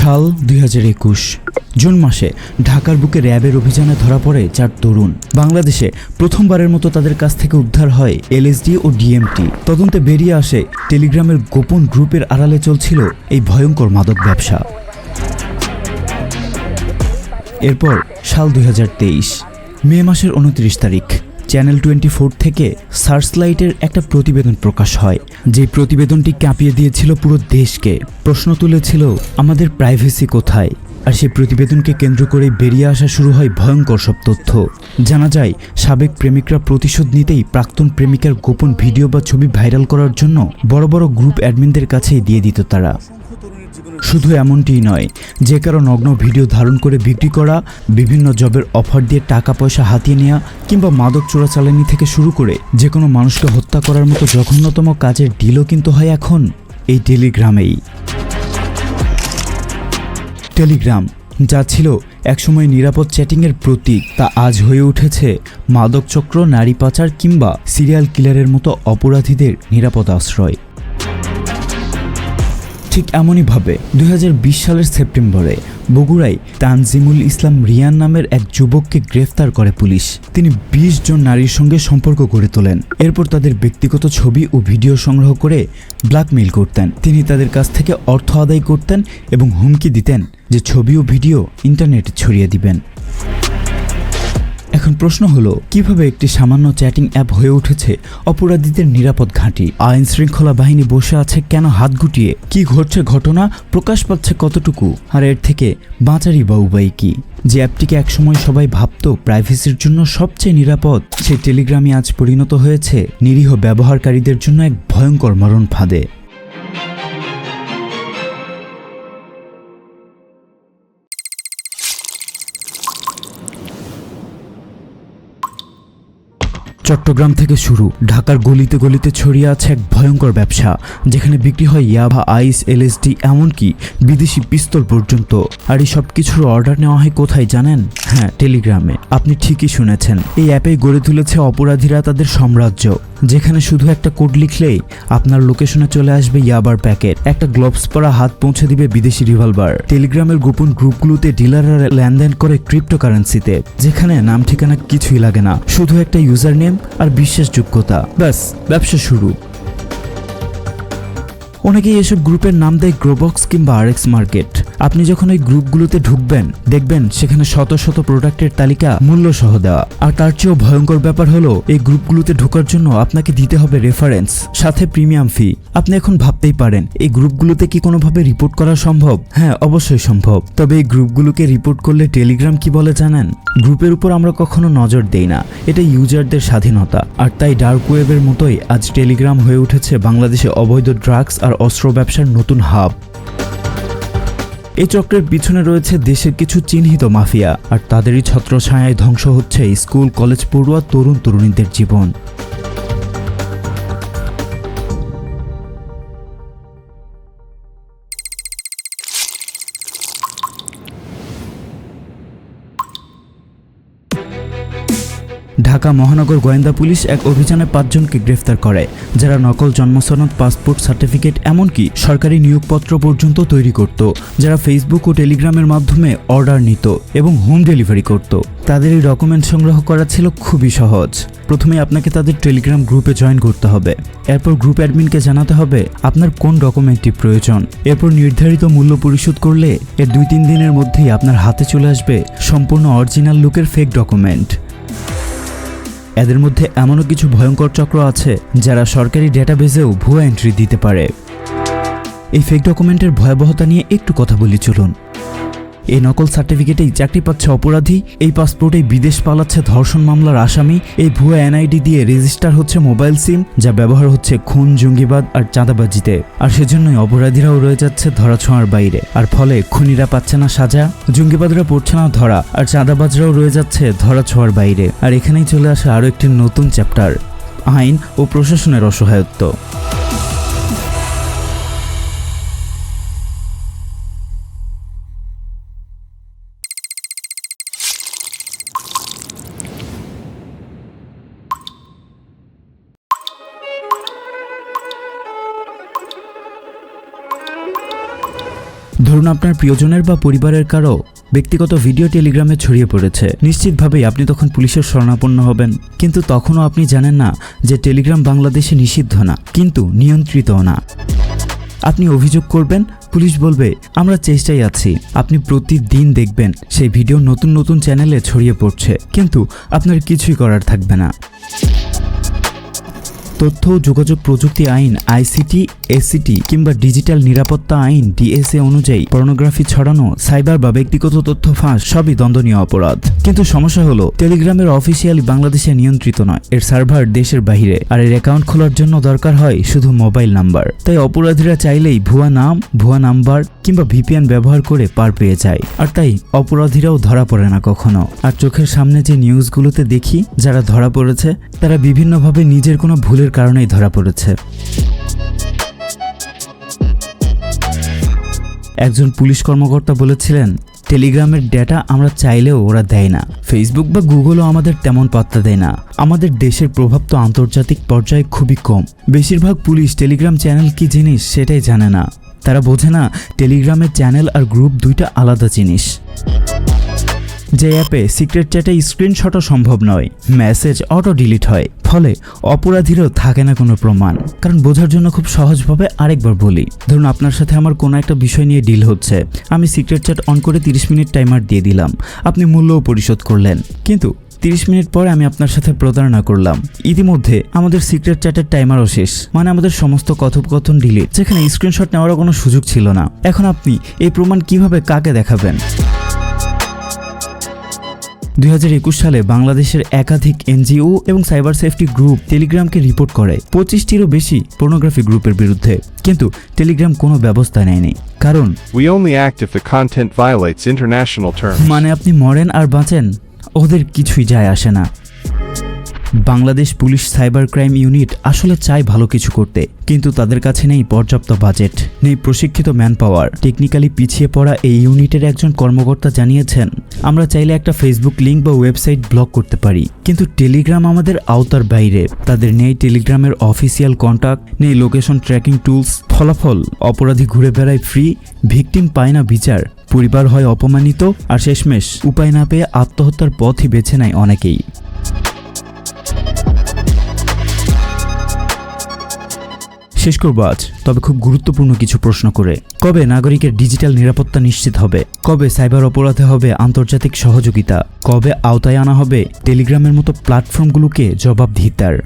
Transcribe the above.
সাল 2021 জুন মাসে ঢাকার বুকে র্যাবের অভিযানে ধরা পড়ে 4 তরুণ। বাংলাদেশে প্রথমবারের মতো তাদের কাছ থেকে উদ্ধার হয় এলএসডি ও ডিএমটি। তদন্তে বেরিয়ে আসে টেলিগ্রামের গোপন গ্রুপের আড়ালে চলছিল এই ভয়ঙ্কর মাদক ব্যবসা। এরপর সাল 2023 মে মাসের 29 তারিখ চ্যানেল 24 থেকে সার্চলাইটের একটা প্রতিবেদন প্রকাশ হয়, যে প্রতিবেদনটি কাঁপিয়ে দিয়েছিল পুরো দেশকে। প্রশ্ন তুলেছিল আমাদের প্রাইভেসি কোথায়। আর সেই প্রতিবেদনকে কেন্দ্র করেই বেরিয়ে আসা শুরু হয় ভয়ঙ্কর সব তথ্য। জানা যায় সাবেক প্রেমিকরা প্রতিশোধ নিতেই প্রাক্তন প্রেমিকার গোপন ভিডিও বা ছবি ভাইরাল করার জন্য বড় বড় গ্রুপ অ্যাডমিনদের কাছেই দিয়ে দিত তারা। শুধু এমনটিই নয়, যে কারো নগ্ন ভিডিও ধারণ করে বিক্রি করা, বিভিন্ন জবের অফার দিয়ে টাকা পয়সা হাতিয়ে নেওয়া কিংবা মাদক চোরাচালানি থেকে শুরু করে যে কোনো মানুষকে হত্যা করার মতো জঘন্যতম কাজের ডিলও কিন্তু হয় এখন এই টেলিগ্রামেই। টেলিগ্রাম যা ছিল একসময় নিরাপদ চ্যাটিংয়ের প্রতীক, তা আজ হয়ে উঠেছে মাদক চক্র, নারী পাচার কিংবা সিরিয়াল কিলারের মতো অপরাধীদের নিরাপদ আশ্রয়। ঠিক এমনইভাবে 2020 সালের সেপ্টেম্বরে বগুড়ায় তানজিমুল ইসলাম রিয়ান নামের এক যুবককে গ্রেফতার করে পুলিশ। তিনি 20 জন নারীর সঙ্গে সম্পর্ক গড়ে তোলেন। এরপর তাদের ব্যক্তিগত ছবি ও ভিডিও সংগ্রহ করে ব্ল্যাকমেইল করতেন। তিনি তাদের কাছ থেকে অর্থ আদায় করতেন এবং হুমকি দিতেন যে ছবি ও ভিডিও ইন্টারনেটে ছড়িয়ে দিবেন। এখন প্রশ্ন হলো, কিভাবে একটি সামান্য চ্যাটিং অ্যাপ হয়ে উঠেছে অপরাধীদের নিরাপদ ঘাঁটি? আইন শৃঙ্খলা বাহিনী বসে আছে কেন হাত গুটিয়ে? কি ঘটছে ঘটনা প্রকাশ পাচ্ছে কতটুকু? আর এর থেকে বাঁচারই বা উপায় কি? যে অ্যাপটিকে একসময় সবাই ভাবত প্রাইভেসির জন্য সবচেয়ে নিরাপদ, সেই টেলিগ্রামই আজ পরিণত হয়েছে নিরীহ ব্যবহারকারীদের জন্য এক ভয়ঙ্কর মরণ ফাঁদে। চট্টগ্রাম থেকে শুরু ঢাকার গলিতে গলিতে ছড়িয়ে আছে এক ভয়ঙ্কর ব্যবসা, যেখানে বিক্রি হয় ইয়াবা, আইস, এলএসডি, এমনকি বিদেশি পিস্তল পর্যন্ত। আর এই সব কিছুর অর্ডার নেওয়া হয় কোথায় জানেন? হ্যাঁ, টেলিগ্রামে। আপনি ঠিকই শুনেছেন, এই অ্যাপেই গড়ে তুলেছে অপরাধীরা তাদের সাম্রাজ্য, যেখানে শুধু একটা কোড লিখলেই আপনার লোকেশনে চলে আসবে ইয়াবার প্যাকেট, একটা গ্লোভস পরা হাত পৌঁছে দিবে বিদেশি রিভলভার। টেলিগ্রামের গোপন গ্রুপগুলোতে ডিলাররা লেনদেন করে ক্রিপ্টোকারেন্সিতে, যেখানে নাম ঠিকানা কিছুই লাগে না, শুধু একটা ইউজার নেম আর বিশ্বাসযোগ্যতা, ব্যাস ব্যবসা শুরু। অনেকেই এসব গ্রুপের নাম দেয় গ্রোবক্স কিংবা আরএক্স মার্কেট। আপনি যখন এই গ্রুপগুলোতে ঢুকবেন, দেখবেন সেখানে শত শত প্রোডাক্টের তালিকা মূল্য সহ দেওয়া। আর তার চেয়েও ভয়ঙ্কর ব্যাপার হলো, এই গ্রুপগুলোতে ঢোকার জন্য আপনাকে দিতে হবে রেফারেন্স, সাথে প্রিমিয়াম ফি। আপনি এখন ভাবতেই পারেন, এই গ্রুপগুলোতে কি কোনোভাবে রিপোর্ট করা সম্ভব? হ্যাঁ, অবশ্যই সম্ভব। তবে এই গ্রুপগুলোকে রিপোর্ট করলে টেলিগ্রাম কি বলে জানেন? গ্রুপের উপর আমরা কখনো নজর দেই না, এটা ইউজারদের স্বাধীনতা। আর তাই ডার্ক ওয়েবের মতোই আজ টেলিগ্রাম হয়ে উঠেছে বাংলাদেশে অবৈধ ড্রাগস আর অস্ত্র ব্যবসার নতুন হাব। এই চক্রের পিছনে রয়েছে দেশের কিছু চিহ্নিত মাফিয়া, আর তাদেরই ছত্রছায়ায় ধ্বংস হচ্ছে স্কুল কলেজ পড়ুয়া তরুণ তরুণীদের জীবন। ঢাকা মহানগর গোয়েন্দা পুলিশ এক অভিযানে 5 জনকে গ্রেফতার করে, যারা নকল জন্মসনদ, পাসপোর্ট সার্টিফিকেট, এমনকি সরকারি নিয়োগপত্র পর্যন্ত তৈরি করত, যারা ফেসবুক ও টেলিগ্রামের মাধ্যমে অর্ডার নিত এবং হোম ডেলিভারি করত। তাদের এই ডকুমেন্ট সংগ্রহ করা ছিল খুবই সহজ। প্রথমে আপনাকে তাদের টেলিগ্রাম গ্রুপে জয়েন করতে হবে। এরপর গ্রুপ অ্যাডমিনকে জানাতে হবে আপনার কোন ডকুমেন্টটি প্রয়োজন। এরপর নির্ধারিত মূল্য পরিশোধ করলে এর 2-3 দিনের মধ্যেই আপনার হাতে চলে আসবে সম্পূর্ণ অরিজিনাল লুকের ফেক ডকুমেন্ট। এদের মধ্যে এমনও কিছু ভয়ঙ্কর চক্র আছে যারা সরকারি ডেটাবেজেও ভুয়া এন্ট্রি দিতে পারে। এই ফেক ডকুমেন্টের ভয়াবহতা নিয়ে একটু কথা বলি চলুন। এই নকল সার্টিফিকেটেই চাকরি পাচ্ছে অপরাধী, এই পাসপোর্টেই বিদেশ পালাচ্ছে ধর্ষণ মামলার আসামি, এই ভুয়া এনআইডি দিয়ে রেজিস্টার হচ্ছে মোবাইল সিম, যা ব্যবহার হচ্ছে খুন, জঙ্গিবাদ আর চাঁদাবাজিতে। আর সেজন্যই অপরাধীরাও রয়ে যাচ্ছে ধরাছোঁয়ার বাইরে। আর ফলে খুনিরা পাচ্ছে না সাজা, জঙ্গিবাদরা পড়ছে না ধরা, আর চাঁদাবাজরাও রয়ে যাচ্ছে ধরাছোঁয়ার বাইরে। আর এখানেই চলে আসে আরও একটি নতুন চ্যাপ্টার, আইন ও প্রশাসনের অসহায়ত্ব। ধরুন আপনার প্রিয়জনের বা পরিবারের কারো ব্যক্তিগত ভিডিও টেলিগ্রামে ছড়িয়ে পড়েছে, নিশ্চিতভাবেই আপনি তখন পুলিশের শরণাপন্ন হবেন। কিন্তু তখনও আপনি জানেন না যে টেলিগ্রাম বাংলাদেশে নিষিদ্ধ না, কিন্তু নিয়ন্ত্রিতও না। আপনি অভিযোগ করবেন, পুলিশ বলবে আমরা চেষ্টায় আছি। আপনি প্রতিদিন দেখবেন সেই ভিডিও নতুন নতুন চ্যানেলে ছড়িয়ে পড়ছে, কিন্তু আপনার কিছুই করার থাকবে না। তথ্য ও যোগাযোগ প্রযুক্তি আইন আইসিটি, এসিটি কিংবা ডিজিটাল নিরাপত্তা আইন ডিএসএ অনুযায়ী পর্নোগ্রাফি ছড়ানো, সাইবার বা ব্যক্তিগত তথ্য ফাঁস সবই দণ্ডনীয় অপরাধ। কিন্তু সমস্যা হলো টেলিগ্রামের অফিসিয়ালি বাংলাদেশে নিয়ন্ত্রিত নয়, এর সার্ভার দেশের বাইরে, আর এর অ্যাকাউন্ট খোলার জন্য দরকার হয় শুধু মোবাইল নাম্বার। তাই অপরাধীরা চাইলেই ভুয়া নাম, ভুয়া নাম্বার কিংবা ভিপিএন ব্যবহার করে পার পেয়ে যায়। আর তাই অপরাধীরাও ধরা পড়ে না কখনো। আর চোখের সামনে যে নিউজগুলোতে দেখি যারা ধরা পড়েছে, তারা বিভিন্নভাবে নিজের কোনো ভুলের কারণেই ধরা পড়েছে। একজন পুলিশ কর্মকর্তা বলেছিলেন, টেলিগ্রামের ডেটা আমরা চাইলেও ওরা দেয় না। ফেসবুক বা গুগলও আমাদের তেমন পাত্তা দেয় না। আমাদের দেশের প্রভাব তো আন্তর্জাতিক পর্যায়ে খুবই কম। বেশিরভাগ পুলিশ টেলিগ্রাম চ্যানেল কি জিনিস সেটাই জানে না। তারা বোঝে না টেলিগ্রামের চ্যানেল আর গ্রুপ দুইটা আলাদা জিনিস। যে অ্যাপে সিক্রেট চ্যাটে স্ক্রিনশটও সম্ভব নয়, মেসেজ অটো ডিলিট হয়, ফলে অপরাধীরও থাকে না কোনো প্রমাণ। কারণ বোঝার জন্য খুব সহজভাবে আরেকবার বলি, ধরুন আপনার সাথে আমার কোনো একটা বিষয় নিয়ে ডিল হচ্ছে, আমি সিক্রেট চ্যাট অন করে 30 মিনিট টাইমার দিয়ে দিলাম, আপনি মূল্যও পরিশোধ করলেন, কিন্তু 30 মিনিট পরে আমি আপনার সাথে প্রতারণা করলাম। ইতিমধ্যে আমাদের সিক্রেট চ্যাটের টাইমারও শেষ, মানে আমাদের সমস্ত কথোপকথন ডিলিট, যেখানে স্ক্রিনশট নেওয়ারও কোনো সুযোগ ছিল না। এখন আপনি এই প্রমাণ কিভাবে কাকে দেখাবেন? 2021 সালে বাংলাদেশের একাধিক এনজিও এবং সাইবার সেফটি গ্রুপ টেলিগ্রামকে রিপোর্ট করে 25টিরও বেশি পর্নোগ্রাফি গ্রুপের বিরুদ্ধে, কিন্তু টেলিগ্রাম কোনো ব্যবস্থা নেয়নি। কারণ We only act if the content violates international terms. মানে আপনি মরেন আর বাঁচেন, ওদের কিছুই যায় আসে না। Bangladesh police cyber crime unit আসলে চায় ভালো কিছু করতে, কিন্তু তাদের কাছে নেই পর্যাপ্ত বাজেট, নেই প্রশিক্ষিত ম্যান পাওয়ার। টেকনিক্যালি পিছিয়ে পড়া এই ইউনিটের একজন কর্মকর্তা জানিয়েছেন, আমরা চাইলে একটা ফেসবুক লিংক বা ওয়েবসাইট ব্লক করতে পারি, কিন্তু টেলিগ্রাম আমাদের আওতার বাইরে। তাদের নেই টেলিগ্রামের অফিসিয়াল কন্ট্যাক্ট, নেই লোকেশন ট্র্যাকিং টুলস। ফলাফল, অপরাধী ঘুরে বেড়ায় ফ্রি, ভিকটিম পায় না বিচার, পরিবার হয় অপমানিত, আর শেষমেশ উপায় না পেয়ে আত্মহত্যার পথই বেছে নেয় অনেকেই। শেষ করব আজ, তবে খুব গুরুত্বপূর্ণ কিছু প্রশ্ন করে। কবে নাগরিকের ডিজিটাল নিরাপত্তা নিশ্চিত হবে? কবে সাইবার অপরাধে হবে আন্তর্জাতিক সহযোগিতা? কবে আওতায় আনা হবে টেলিগ্রামের মতো প্ল্যাটফর্মগুলোকে জবাবদিহিতার?